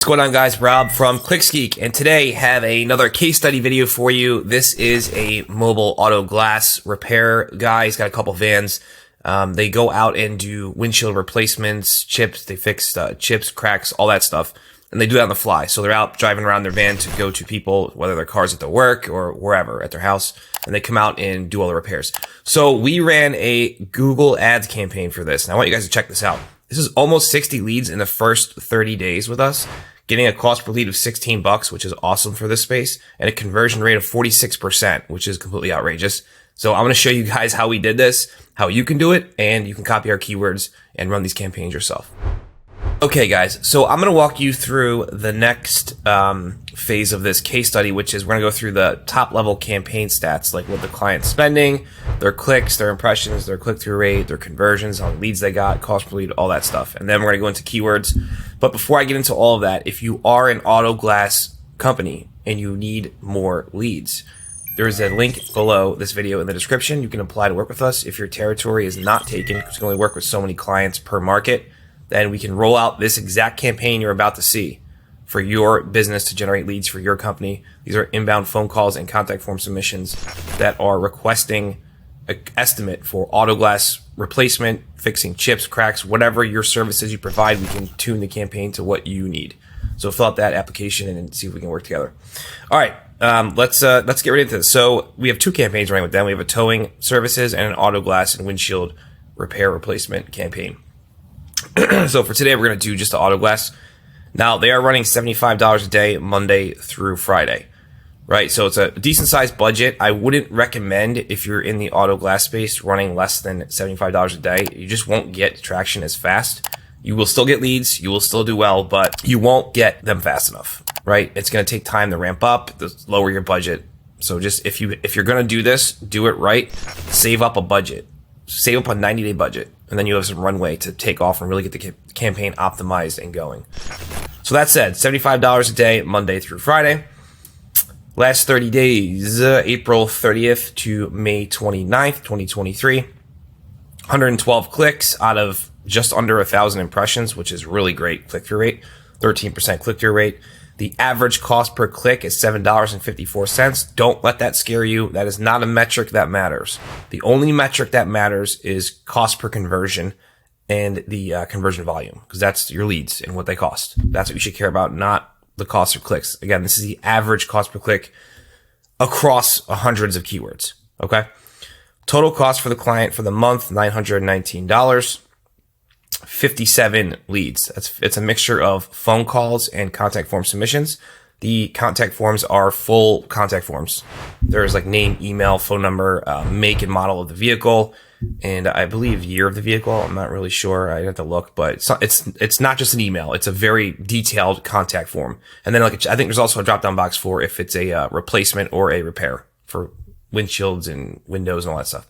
What's going on, guys? Rob from ClicksGeek, and today have another case study video for you. This is a mobile auto glass repair guy. He's got a couple vans. They go out and do windshield replacements, chips. They fix chips, cracks, all that stuff, and they do that on the fly. So they're out driving around their van to go to people, whether their car's at their work or wherever, at their house, and they come out and do all the repairs. So we ran a Google Ads campaign for this, and I want you guys to check this out. This is almost 60 leads in the first 30 days with us, getting a cost per lead of $16, which is awesome for this space, and a conversion rate of 46%, which is completely outrageous. So I'm going to show you guys how we did this, how you can do it, and you can copy our keywords and run these campaigns yourself. Okay, guys, so I'm going to walk you through the next phase of this case study, which is we're going to go through the top level campaign stats, like what the client's spending, their clicks, their impressions, their click-through rate, their conversions, how many leads they got, cost per lead, all that stuff. And then we're going to go into keywords. But before I get into all of that, if you are an auto glass company and you need more leads, there is a link below this video in the description. You can apply to work with us. If your territory is not taken, because you can only work with so many clients per market, then we can roll out this exact campaign you're about to see for your business to generate leads for your company. These are inbound phone calls and contact form submissions that are requesting an estimate for auto glass replacement, fixing chips, cracks, whatever your services you provide. We can tune the campaign to what you need. So fill out that application and see if we can work together. All right, let's get right into this. So we have two campaigns running with them. We have a towing services and an auto glass and windshield repair replacement campaign. So for today, we're going to do just the auto glass. Now, they are running $75 a day, Monday through Friday, right? So it's a decent sized budget. I wouldn't recommend, if you're in the auto glass space, running less than $75 a day. You just won't get traction as fast. You will still get leads. You will still do well, but you won't get them fast enough, right? It's going to take time to ramp up, to lower your budget. So just if you're going to do this, do it right. Save up a budget. Save up a 90-day budget, and then you have some runway to take off and really get the campaign optimized and going. So that said, $75 a day, Monday through Friday. Last 30 days, April 30th to May 29th, 2023. 112 clicks out of just under 1,000 impressions, which is really great click-through rate. 13% click-through rate. The average cost per click is $7.54. Don't let that scare you. That is not a metric that matters. The only metric that matters is cost per conversion and the conversion volume, because that's your leads and what they cost. That's what you should care about, not the cost of clicks. Again, this is the average cost per click across hundreds of keywords. Okay. Total cost for the client for the month, $919. 57 leads. It's a mixture of phone calls and contact form submissions. The contact forms are full contact forms. There's like name, email, phone number, make and model of the vehicle, and I believe year of the vehicle. I'm not really sure. I have to look, but it's not just an email. It's a very detailed contact form. And then I think there's also a drop down box for if it's a replacement or a repair for windshields and windows and all that stuff.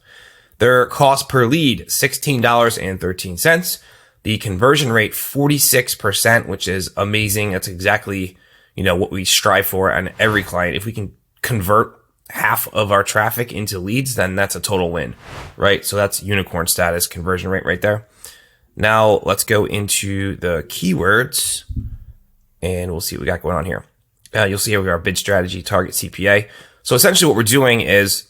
Their cost per lead, $16.13. The conversion rate, 46%, which is amazing. That's exactly, what we strive for on every client. If we can convert half of our traffic into leads, then that's a total win, right? So that's unicorn status conversion rate right there. Now let's go into the keywords and we'll see what we got going on here. You'll see here we got our bid strategy, target CPA. So essentially what we're doing is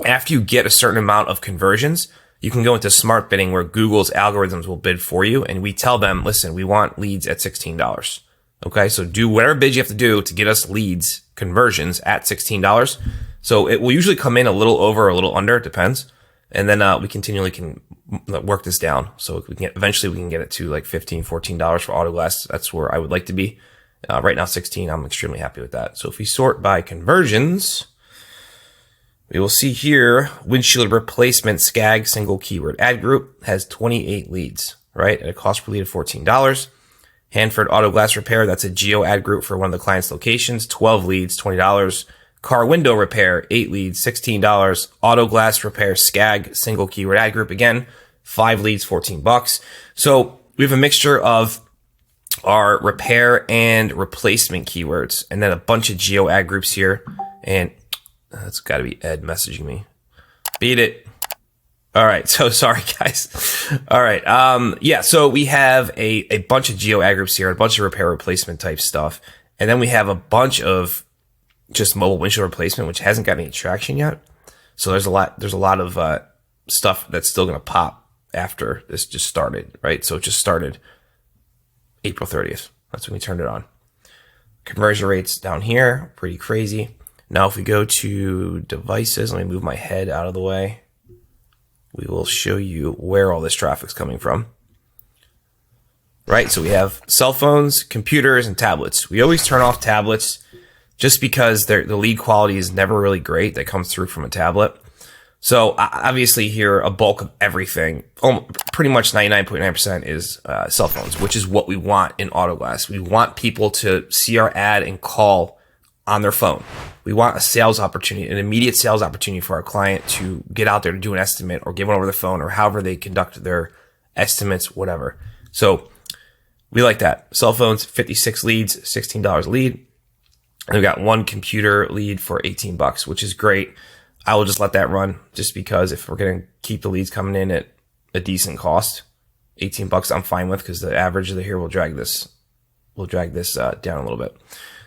after you get a certain amount of conversions, you can go into smart bidding where Google's algorithms will bid for you. And we tell them, listen, we want leads at $16. Okay. So do whatever bid you have to do to get us leads conversions at $16. So it will usually come in a little over or a little under. It depends. And then, we continually can work this down. So eventually we can get it to like $15, $14 for auto glass. That's where I would like to be. Right now, 16. I'm extremely happy with that. So if we sort by conversions, we will see here, windshield replacement SCAG single keyword ad group has 28 leads, right? At a cost per lead of $14. Hanford auto glass repair, that's a geo ad group for one of the client's locations, 12 leads, $20. Car window repair, 8 leads, $16. Auto glass repair SCAG single keyword ad group, again, 5 leads, $14. So we have a mixture of our repair and replacement keywords, and then a bunch of geo ad groups here. And that's got to be Ed messaging me. Beat it. All right. So sorry, guys. All right. Yeah. So we have a bunch of geo ad groups here, a bunch of repair replacement type stuff. And then we have a bunch of just mobile windshield replacement, which hasn't got any traction yet. So there's a lot of, stuff that's still going to pop after this just started, right? So it just started April 30th. That's when we turned it on. Conversion rates down here, pretty crazy. Now, if we go to devices, let me move my head out of the way. We will show you where all this traffic's coming from. Right, so we have cell phones, computers, and tablets. We always turn off tablets just because the lead quality is never really great that comes through from a tablet. So obviously here, a bulk of everything, pretty much 99.9% is cell phones, which is what we want in Autoglass. We want people to see our ad and call on their phone. We want a sales opportunity, an immediate sales opportunity for our client to get out there to do an estimate or give one over the phone or however they conduct their estimates, whatever. So we like that. Cell phones, 56 leads, $16 a lead. And we got one computer lead for $18, which is great. I will just let that run just because if we're going to keep the leads coming in at a decent cost, $18 I'm fine with because the average of the year will drag this down a little bit.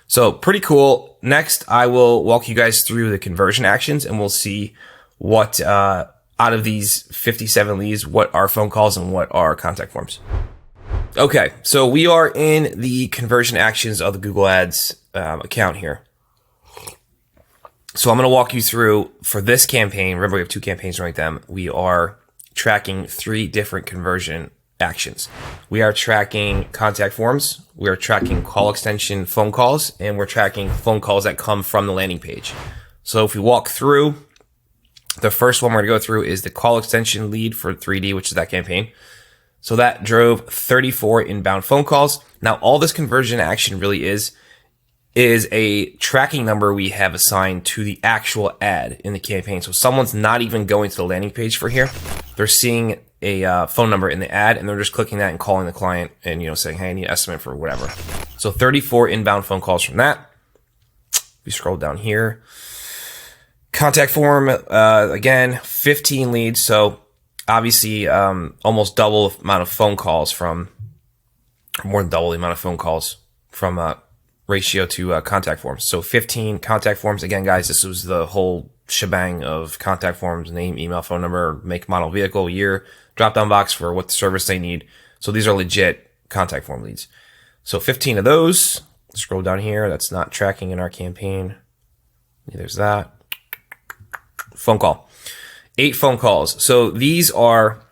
So pretty cool. Next, I will walk you guys through the conversion actions and we'll see what out of these 57 leads, what are phone calls and what are contact forms. Okay, so we are in the conversion actions of the Google Ads account here. So I'm going to walk you through for this campaign. Remember, we have 2 campaigns running them. We are tracking 3 different conversion actions. We are tracking contact forms. We are tracking call extension phone calls, and we're tracking phone calls that come from the landing page. So if we walk through, the first one we're going to go through is the call extension lead for 3D, which is that campaign. So that drove 34 inbound phone calls. Now, all this conversion action really is a tracking number we have assigned to the actual ad in the campaign. So someone's not even going to the landing page for here. They're seeing a phone number in the ad and they're just clicking that and calling the client and, saying, hey, I need an estimate for whatever. So 34 inbound phone calls from that. We scroll down here. Contact form, again, 15 leads. So obviously, almost double the amount of phone calls more than double the amount of phone calls from, ratio to contact forms. So 15 contact forms. Again, guys, this was the whole shebang of contact forms: name, email, phone number, make, model, vehicle, year, drop-down box for what the service they need. So these are legit contact form leads. So 15 of those. Scroll down here. That's not tracking in our campaign. There's that. Phone call. 8 phone calls. So these are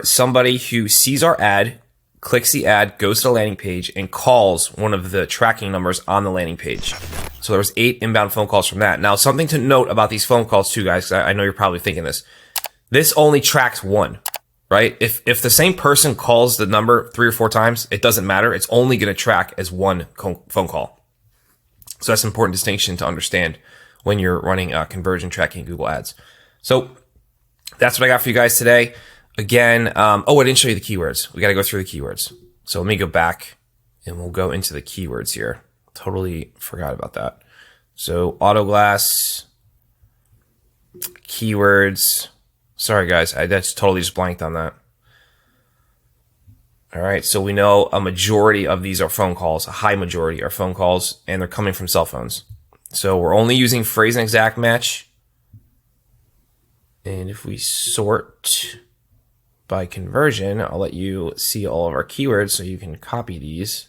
somebody who sees our ad, clicks the ad, goes to the landing page, and calls one of the tracking numbers on the landing page. So there was 8 inbound phone calls from that. Now, something to note about these phone calls too, guys, 'cause I know you're probably thinking this. This only tracks one, right? If the same person calls the number 3 or 4 times, it doesn't matter. It's only going to track as one phone call. So that's an important distinction to understand when you're running conversion tracking in Google Ads. So that's what I got for you guys today. Again, I didn't show you the keywords. We got to go through the keywords. So let me go back and we'll go into the keywords here. Totally forgot about that. So Autoglass, keywords. Sorry, guys. I just totally just blanked on that. All right. So we know a majority of these are phone calls. A high majority are phone calls, and they're coming from cell phones. So we're only using phrase and exact match. And if we sort by conversion, I'll let you see all of our keywords so you can copy these.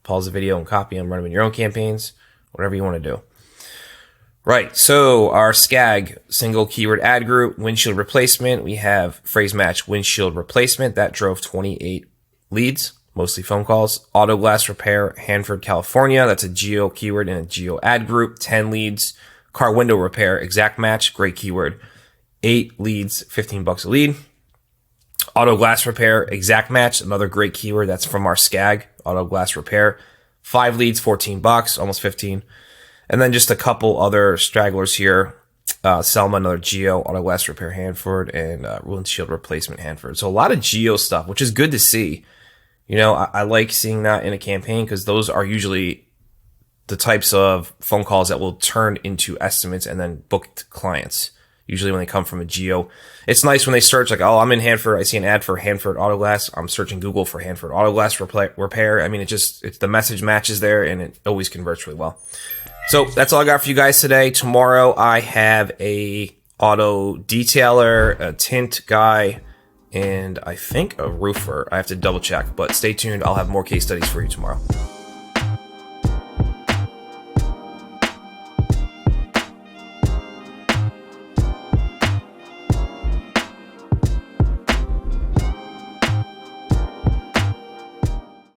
Pause the video and copy them, run them in your own campaigns, whatever you want to do. Right, so our SCAG, single keyword ad group, windshield replacement, we have phrase match windshield replacement. That drove 28 leads, mostly phone calls. Autoglass repair, Hanford, California. That's a geo keyword in a geo ad group, 10 leads. Car window repair, exact match, great keyword. 8 leads, $15 a lead. Auto glass repair, exact match, another great keyword. That's from our SCAG, auto glass repair. 5 leads, $14, almost 15. And then just a couple other stragglers here. Selma, another geo, auto glass repair Hanford, and windshield replacement Hanford. So a lot of geo stuff, which is good to see. I like seeing that in a campaign because those are usually the types of phone calls that will turn into estimates and then booked clients. usually when they come from a geo. It's nice when they search like, oh, I'm in Hanford. I see an ad for Hanford Autoglass. I'm searching Google for Hanford Autoglass repair. I mean, it's the message matches there, and it always converts really well. So that's all I got for you guys today. Tomorrow I have a auto detailer, a tint guy, and I think a roofer. I have to double check, but stay tuned. I'll have more case studies for you tomorrow.